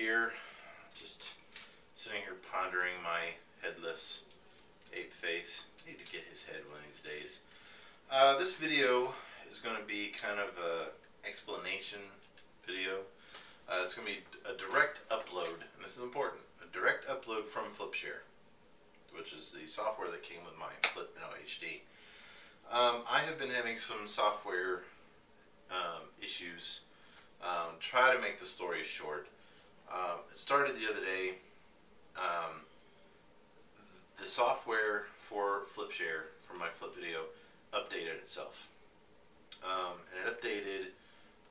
here, just sitting here pondering my headless ape face. I need to get his head one of these days. This video is going to be kind of an explanation video. It's going to be a direct upload, and this is important, a direct upload from FlipShare, which is the software that came with my Flip Now HD. I have been having some software issues. Try to make the story short. It started the other day. The software for FlipShare, for my Flip video, updated itself. And it updated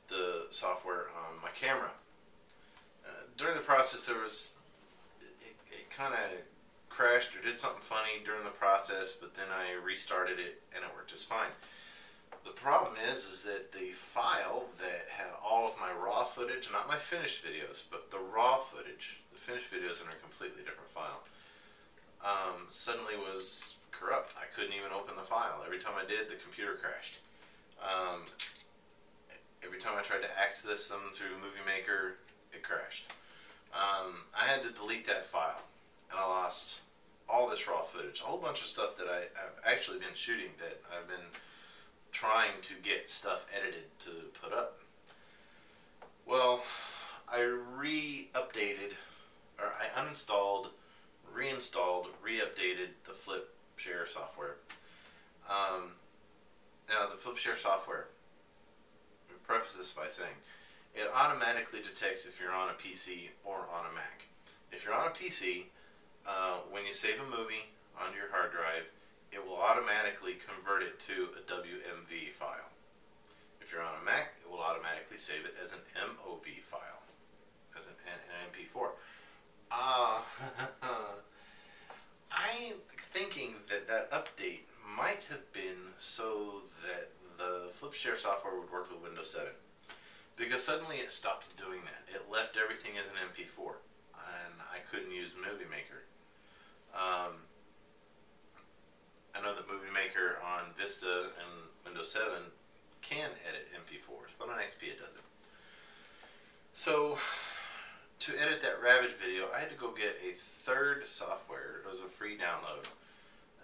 the software on my camera. During the process, it kind of crashed or did something funny during the process, but then I restarted it and it worked just fine. The problem is that the file that had all of my raw footage, not my finished videos, but the raw footage, the finished videos in a completely different file, suddenly was corrupt. I couldn't even open the file. Every time I did, the computer crashed. Every time I tried to access them through Movie Maker, it crashed. I had to delete that file, and I lost all this raw footage, a whole bunch of stuff that I've actually been shooting, that I've been trying to get stuff edited to put up. Well, I re-updated, or I uninstalled, reinstalled, re-updated the FlipShare software. Now the FlipShare software, let me preface this by saying, it automatically detects if you're on a PC or on a Mac. If you're on a PC, when you save a movie onto your hard drive, it will automatically convert it to a WMV file. If you're on a Mac, it will automatically save it as an MOV file, as an MP4. I'm thinking that update might have been so that the FlipShare software would work with Windows 7. Because suddenly it stopped doing that. It left everything as an MP4. And I couldn't use Movie Maker. I know that Movie Maker on Vista and Windows 7 can edit MP4s, but on XP it doesn't. So, to edit that Ravage video, I had to go get a third software. It was a free download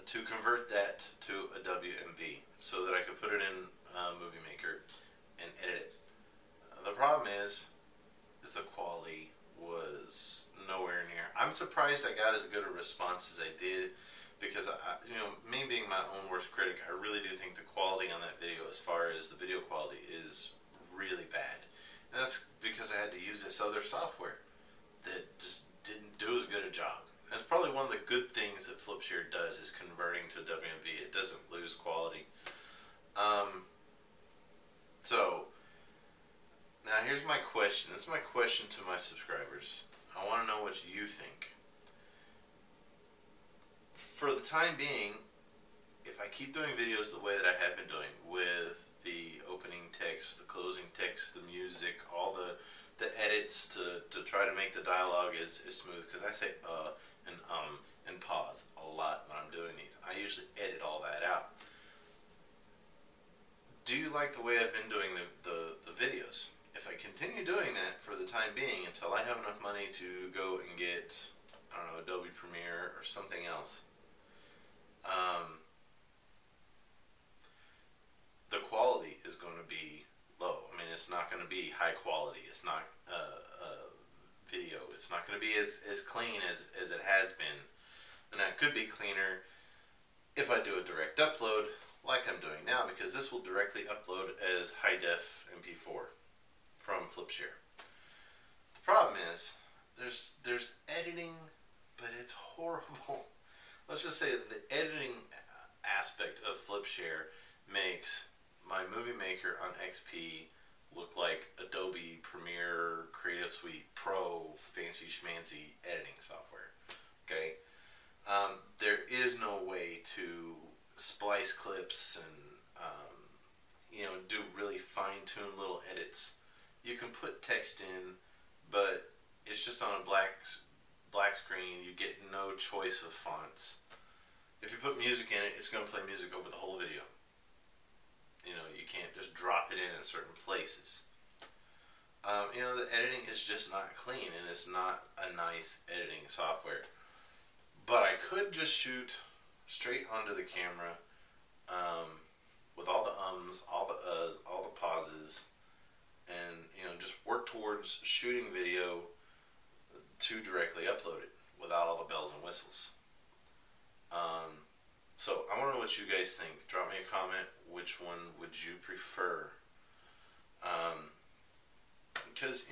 to convert that to a WMV so that I could put it in Movie Maker and edit it. The problem is the quality was nowhere near. I'm surprised I got as good a response as I did, because me being my own worst critic, I really do think the quality on that video, as far as the video quality, is really bad. And that's because I had to use this other software that just didn't do as good a job. That's probably one of the good things that FlipShare does, is converting to WMV. It doesn't lose quality. So now here's my question. This is my question to my subscribers. I want to know what you think. For the time being, if I keep doing videos the way that I have been doing, with the opening text, the closing text, the music, all the edits to try to make the dialogue as smooth, because I say and pause a lot when I'm doing these. I usually edit all that out. Do you like the way I've been doing the videos? If I continue doing that for the time being until I have enough money to go and get, I don't know, Adobe Premiere or something else, the quality is going to be low. I mean, it's not going to be high quality. It's not video. It's not going to be as clean as it has been. And it could be cleaner if I do a direct upload like I'm doing now, because this will directly upload as high def MP4 from FlipShare. The problem is there's editing, but it's horrible. Let's just say that the editing aspect of FlipShare makes my Movie Maker on XP look like Adobe Premiere Creative Suite Pro fancy schmancy editing software. Okay, there is no way to splice clips and do really fine-tuned little edits. You can put text in, but it's just on a black screen. You get no choice of fonts. If you put music in it, it's going to play music over the whole video. You can't just drop it in certain places. The editing is just not clean, and it's not a nice editing software. But I could just shoot straight onto the camera, um, with all the ums, all the uhs, all the pauses, and just work towards shooting video to directly upload it without all the bells and whistles. So I want to know what you guys think. Drop me a comment. Which one would you prefer? Because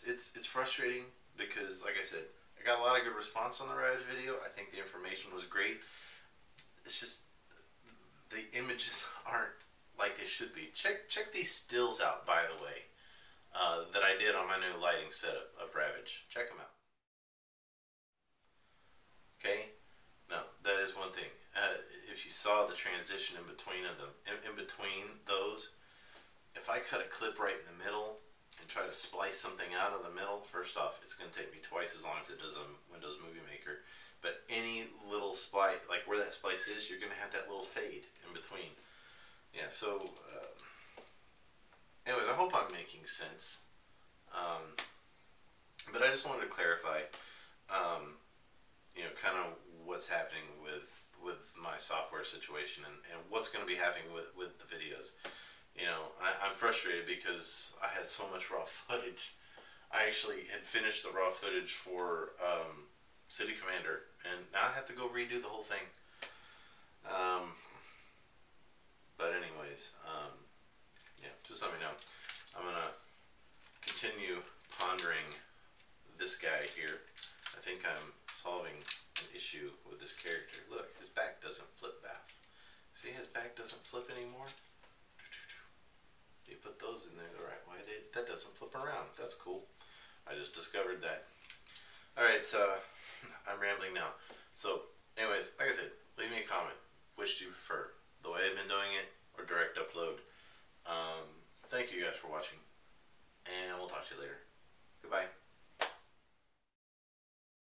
it's frustrating because, like I said, I got a lot of good response on the Ravage video. I think the information was great. It's just the images aren't like they should be. Check these stills out, by the way, that I did on my new lighting setup of Ravage. Check them out. Okay. Now that is one thing. If you saw the transition in between of them, in between those, if I cut a clip right in the middle and try to splice something out of the middle, first off, it's going to take me twice as long as it does on Windows Movie Maker. But any little splice, like where that splice is, you're going to have that little fade in between. Yeah, so, anyways, I hope I'm making sense. But I just wanted to clarify, kind of what's happening with my software situation and what's going to be happening with the videos. I'm frustrated because I had so much raw footage. I actually had finished the raw footage for City Commander, and now I have to go redo the whole thing. But anyways, just let me know. I'm going to continue pondering this guy here. I think I'm solving an issue with this character. Look, his back doesn't flip back. See, his back doesn't flip anymore. You put those in there the right way. That doesn't flip around. That's cool. I just discovered that. Alright, I'm rambling now. So, anyways, like I said, leave me a comment. Which do you prefer? The way I've been doing it or direct upload? Thank you guys for watching. And we'll talk to you later. Goodbye.